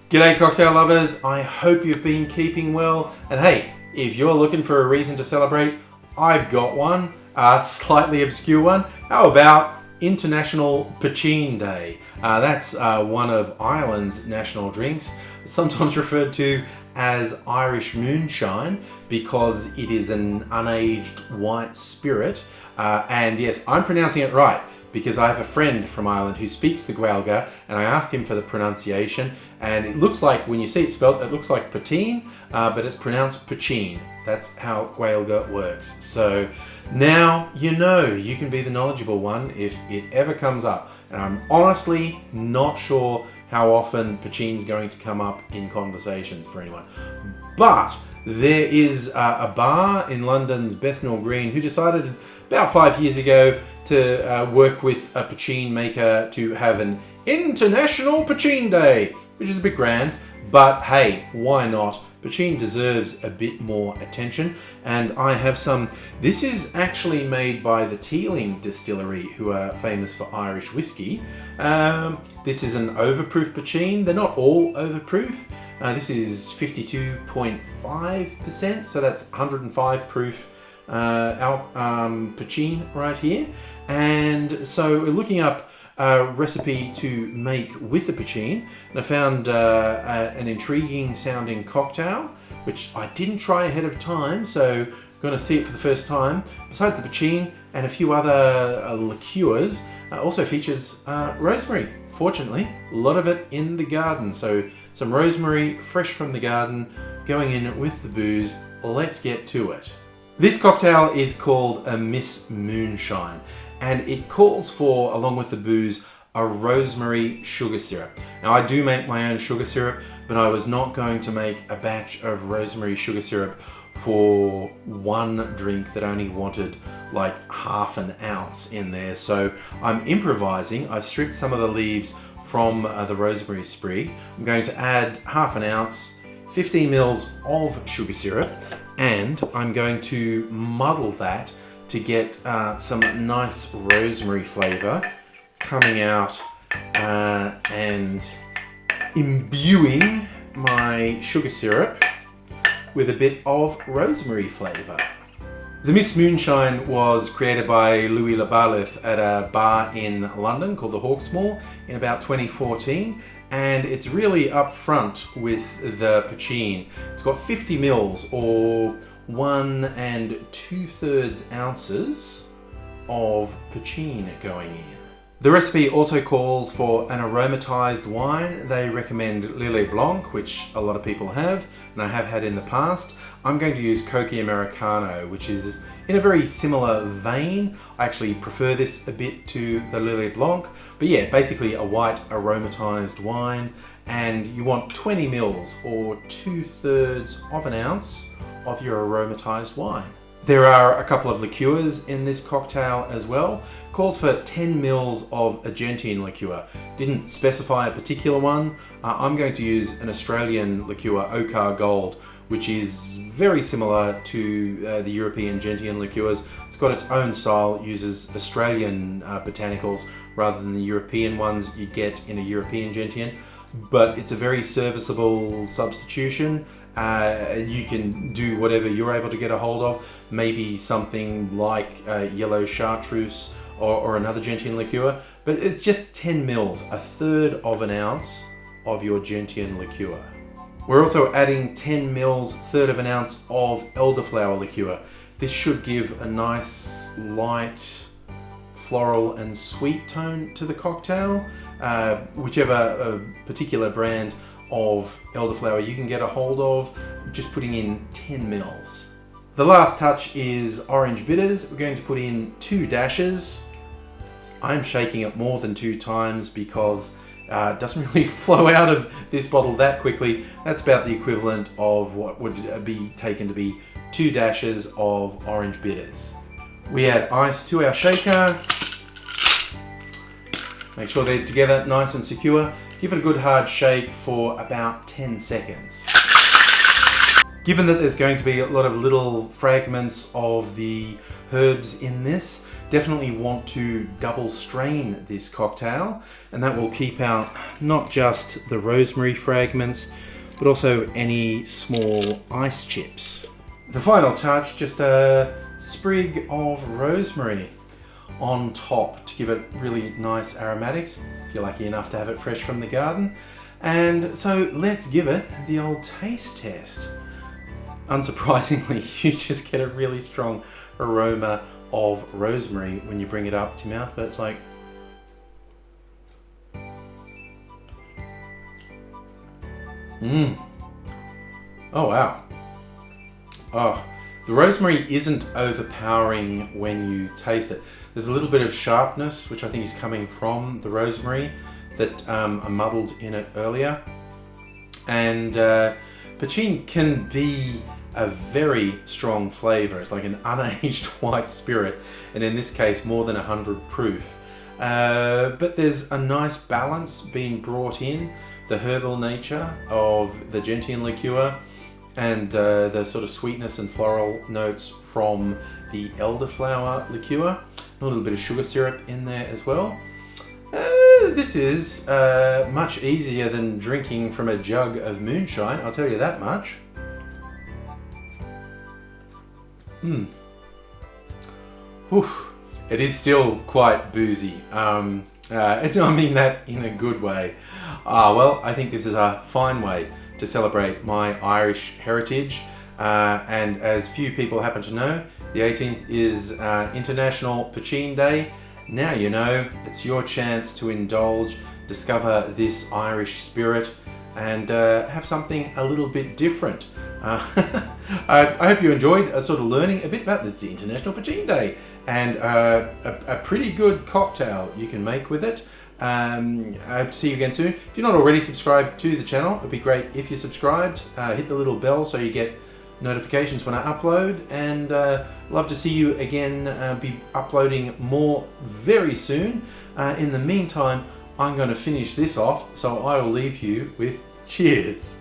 G'day cocktail lovers, I hope you've been keeping well. And hey, if you're looking for a reason to celebrate, I've got one, a slightly obscure one. How about International Poteen Day? That's one of Ireland's national drinks, sometimes referred to as Irish Moonshine because it is an unaged white spirit. And yes, I'm pronouncing it right, because I have a friend from Ireland who speaks the Gaeilge, and I asked him for the pronunciation, and it looks like, when you see it spelled, it looks like Poteen, but it's pronounced Poteen. That's how Gaeilge works. So now you know you can be the knowledgeable one if it ever comes up. And I'm honestly not sure how often Poteen's going to come up in conversations for anyone. But there is a bar in London's Bethnal Green who decided about 5 years ago to work with a poteen maker to have an International Poteen Day, which is a bit grand, but hey, why not? Poteen deserves a bit more attention, and I have some. This is actually made by the Teeling Distillery, who are famous for Irish whiskey. This is an overproof poteen. They're not all overproof. This is 52.5%, so that's 105 proof poteen right here. And so we're looking up a recipe to make with the poteen, and I found an intriguing sounding cocktail, which I didn't try ahead of time, so I'm going to see it for the first time. Besides the poteen and a few other liqueurs, also features rosemary. Fortunately, a lot of it in the garden, so some rosemary fresh from the garden going in with the booze. Let's get to it. This cocktail is called a Miss Moonshine, and it calls for, along with the booze, a rosemary sugar syrup. Now, I do make my own sugar syrup, but I was not going to make a batch of rosemary sugar syrup for one drink that only wanted like half an ounce in there. So I'm improvising. I've stripped some of the leaves from the rosemary sprig. I'm going to add half an ounce, 15 mils of sugar syrup, and I'm going to muddle that to get some nice rosemary flavor coming out and imbuing my sugar syrup with a bit of rosemary flavor. The Miss Moonshine was created by Louis Labalif at a bar in London called the Hawksmoor in about 2014, and it's really up front with the poteen. It's got 50 mils or 1 2/3 ounces of poteen going in. The recipe also calls for an aromatized wine. They recommend Lillet Blanc, which a lot of people have, and I have had in the past. I'm going to use Coca Americano, which is in a very similar vein. I actually prefer this a bit to the Lillet Blanc, but yeah, basically a white aromatized wine, and you want 20 mils or 2/3 of an ounce of your aromatized wine. There are a couple of liqueurs in this cocktail as well. Calls for 10 mils of Argentine liqueur. Didn't specify a particular one. I'm going to use an Australian liqueur, Okar Gold, which is very similar to the European gentian liqueurs. It's got its own style, uses Australian botanicals rather than the European ones you get in a European gentian, but it's a very serviceable substitution. You can do whatever you're able to get a hold of, maybe something like yellow chartreuse or another gentian liqueur, but it's just 10 mils, 1/3 of an ounce of your gentian liqueur. We're also adding 10 mils, 1/3 of an ounce of elderflower liqueur. This should give a nice light floral and sweet tone to the cocktail. Whichever particular brand of elderflower you can get a hold of, just putting in 10 mils. The last touch is orange bitters. We're going to put in 2 dashes. I'm shaking it more than 2 times because it doesn't really flow out of this bottle that quickly. That's about the equivalent of what would be taken to be 2 dashes of orange bitters. We add ice to our shaker. Make sure they're together nice and secure. Give it a good hard shake for about 10 seconds. Given that there's going to be a lot of little fragments of the herbs in this, definitely want to double strain this cocktail, and that will keep out not just the rosemary fragments, but also any small ice chips. The final touch, just a sprig of rosemary on top to give it really nice aromatics, if you're lucky enough to have it fresh from the garden. And so let's give it the old taste test. Unsurprisingly, you just get a really strong aroma of rosemary when you bring it up to your mouth, but it's like, oh wow. Oh, the rosemary isn't overpowering when you taste it. There's a little bit of sharpness, which I think is coming from the rosemary that I muddled in it earlier. And Poitin can be a very strong flavour. It's like an unaged white spirit, and in this case more than 100 proof. But there's a nice balance being brought in, the herbal nature of the gentian liqueur and the sort of sweetness and floral notes from the elderflower liqueur. A little bit of sugar syrup in there as well. This is much easier than drinking from a jug of moonshine, I'll tell you that much. It is still quite boozy. And I mean that in a good way. Well, I think this is a fine way to celebrate my Irish heritage. And as few people happen to know, the 18th is International Poteen Day. Now you know, it's your chance to indulge, discover this Irish spirit, and have something a little bit different. I hope you enjoyed sort of learning a bit about this International Poteen Day and a pretty good cocktail you can make with it. I hope to see you again soon. If you're not already subscribed to the channel, it'd be great if you subscribed. Hit the little bell so you get notifications when I upload, and love to see you again. Be uploading more very soon. In the meantime, I'm going to finish this off, so I will leave you with cheers.